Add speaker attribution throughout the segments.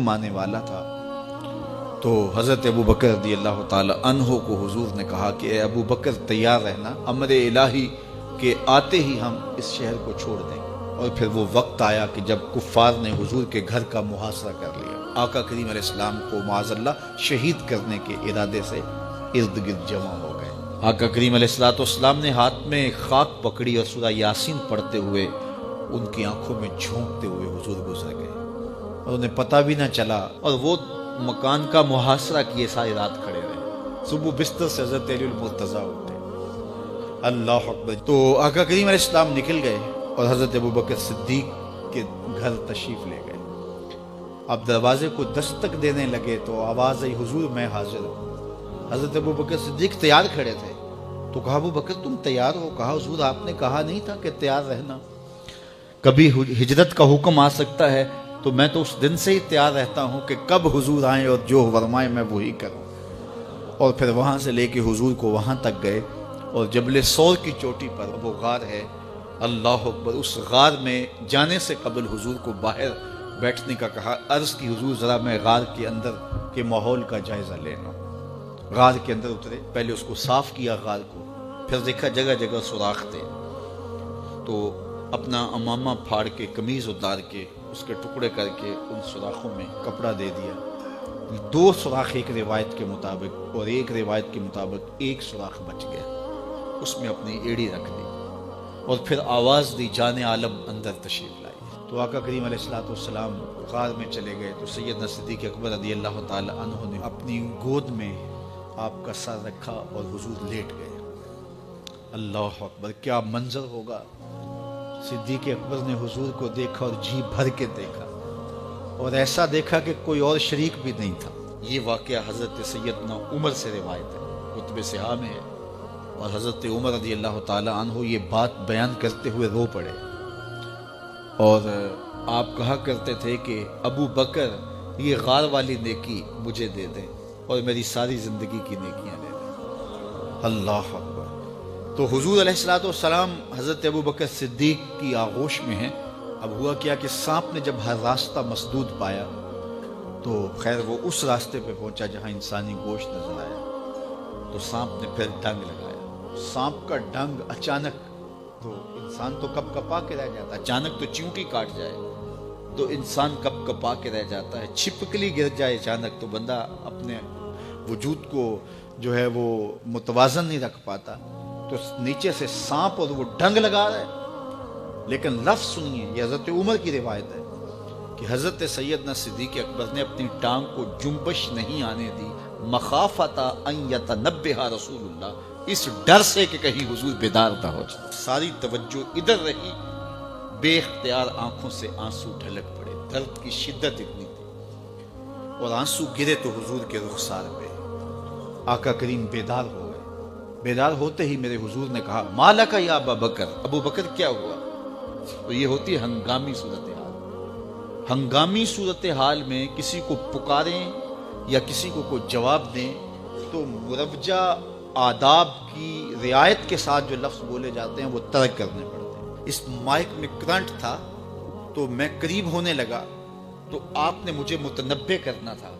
Speaker 1: आने वाला था तो हज़रत अबू बकर रज़ी अल्लाह ताला अन्हो को हुजूर ने कहा कि ए अबू बकर तैयार रहना, अमर इलाही के आते ही हम इस शहर को छोड़ देंगे। और फिर वो वक्त आया कि जब कुफ़ार ने हुजूर के घर का मुहासरा कर लिया। आका करीम अलैहिस्सलाम को माज़अल्लाह शहीद करने के इरादे से इर्द गिर्द जमा हो गए। आका करीम अलैहिस्सलाम ने हाथ में खाक पकड़ी और सूरा यासीन पढ़ते हुए उनकी आंखों में झोंकते हुए हुजूर गुजर गए और उन्हें पता भी ना चला। और वो मकान का मुहासरा किए सारी रात खड़े रहे। सुबह बिस्तर से हज़रत अली मुर्तज़ा उठे, अल्लाह अकबर। तो आका करीम अलैहिस्सलाम निकल गए और हज़रत अबू बकर सिद्दीक के घर तशरीफ़ ले गए। अब दरवाजे को दस्तक देने लगे तो आवाज़ आई, हुजूर मैं हाजिर हूँ। हज़रत अबू बकर सिद्दीक तैयार खड़े थे तो कहा, अबू बकर तुम तैयार हो? कहा, हुजूर आपने कहा नहीं था कि तैयार रहना, कभी हिजरत का हुक्म आ सकता है तो मैं तो उस दिन से ही तैयार रहता हूँ कि कब हुजूर आए और जो फरमाए मैं वही करूँ। और फिर वहाँ से लेके हुजूर को वहाँ तक गए और जबल सौर की चोटी पर वो गार है, अल्लाह अकबर। उस गार में जाने से कबल हुजूर को बाहर बैठने का कहा। अर्ज़ की, हुजूर ज़रा मैं गार के अंदर के माहौल का जायज़ा लेना। गार के अंदर उतरे, पहले उसको साफ़ किया गार को, फिर देखा जगह जगह सुराख थे तो अपना अमामा फाड़ के कमीज़ उतार के उसके टुकड़े करके उन सुराखों में कपड़ा दे दिया। 2 सुराख एक रिवायत के मुताबिक और एक रिवायत के मुताबिक 1 सुराख बच गया, उसमें अपनी एड़ी रख दी और फिर आवाज़ दी, जाने आलम अंदर तशरीफ़ लाई। तो आका करीम अलैहिस्सलाम गार में चले गए तो सैयदना सिद्दीक़ अकबर रज़ी अल्लाह ताला अन्हु ने अपनी गोद में आपका सर रखा और हुजूर लेट गए। अल्लाह अकबर, क्या मंजर होगा। सिद्दीक़ अकबर ने हुजूर को देखा और जी भर के देखा और ऐसा देखा कि कोई और शरीक भी नहीं था। ये वाक़या हज़रत सैयदना उमर से रिवायत है, कुतुब सिहा में है। और हज़रत उमर रज़ी अल्लाह ताला अन्हु ये बात बयान करते हुए रो पड़े और आप कहा करते थे कि अबू बकर ये गार वाली नेकी मुझे दे दें और मेरी सारी ज़िंदगी की नेकियां ले दें। अल्लाह अकबर। तो हुजूर अलैहिस्सलाम हज़रत अबू बकर सिद्दीक की आगोश में हैं। अब हुआ क्या कि सांप ने जब हर रास्ता मसदूद पाया तो खैर वो उस रास्ते पे पहुंचा जहां इंसानी गोश्त नजर आया तो सांप ने फिर डंग लगाया। सांप का डंग अचानक, तो इंसान तो कप कपा के रह जाता है, अचानक तो चींटी काट जाए तो इंसान कप कपा के रह जाता है, छिपकली गिर जाए अचानक तो बंदा अपने वजूद को जो है वो मुतवाजन नहीं रख पाता। तो नीचे से सांप और वो डंग लगा रहा है। लेकिन लफ्ज़ सुनिए, ये हज़रत उमर की रिवायत है कि हज़रत सैयदना सिद्दीक़ अकबर ने अपनी टांग को जुम्बश नहीं आने दी, मखाफता अन यतनब्बहा रसूलुल्लाह, इस डर से कि कहीं हुजूर बेदार ना हो जाए। सारी तवज्जो इधर रही, बेख्तियार आंखों से आंसू ढलक पड़े, दर्द की शिद्दत इतनी थी और आंसू गिरे तो हुजूर के रुखसार पे आका करीम बेदार हो गए। बेदार होते ही मेरे हुजूर ने कहा, मालका या अबू बकर, अबू बकर क्या हुआ? तो ये होती है हंगामी सूरत हाल। हंगामी सूरत हाल में किसी को पुकारें या किसी को कोई जवाब दें तो मुरवजा आदाब की रियायत के साथ जो लफ्ज़ बोले जाते हैं वो तर्क करने पड़ते हैं। इस माइक में करंट था तो मैं करीब होने लगा तो आपने मुझे मुतनब्बे करना था।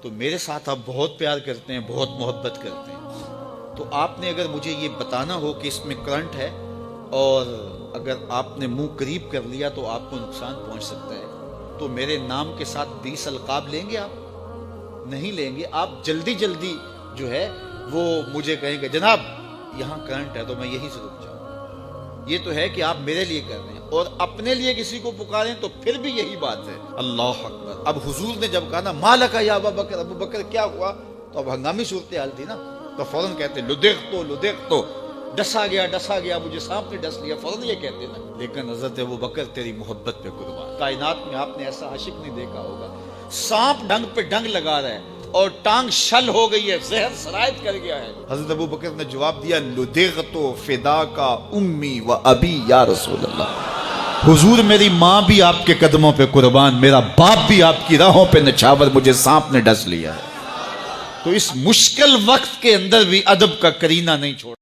Speaker 1: तो मेरे साथ आप बहुत प्यार करते हैं, बहुत मोहब्बत करते हैं, तो आपने अगर मुझे ये बताना हो कि इसमें करंट है और अगर आपने मुंह करीब कर लिया तो आपको नुकसान पहुंच सकता है, तो मेरे नाम के साथ 20 अलकाब लेंगे आप? नहीं लेंगे। आप जल्दी जल्दी जो है वो मुझे कहेंगे, जनाब यहाँ करंट है, तो मैं यहीं से रुक जाऊँ। ये तो है कि आप मेरे लिए कर रहे हैं और अपने लिए किसी को पुकारें तो फिर भी यही बात है। अल्लाह अकबर। अब हुजूर ने जब कहा ना, मालका या अबू बकर, अबू बकर क्या हुआ, तो अब हंगामी सूरत हाल थी ना, तो फौरन कहते लुदेख तो डसा गया, मुझे सांप ने डस लिया, फौरन ये कहते ना। लेकिन हज़रत अबू बकर तेरी मोहब्बत पे कुर्बान, कायनात में आपने ऐसा आशिक नहीं देखा होगा। सांप डंग पे डंग लगा रहा है और टांग शल हो गई है, जहर सरायत कर गया है। हज़रत अबू बकर ने जवाब दिया, लुदेख तो फिदा का उम्मी व अबी या रसूल अल्लाह। हुजूर मेरी माँ भी आपके कदमों पे कुर्बान, मेरा बाप भी आपकी राहों पे निछावर, मुझे सांप ने डस लिया है। तो इस मुश्किल वक्त के अंदर भी अदब का करीना नहीं छोड़ा।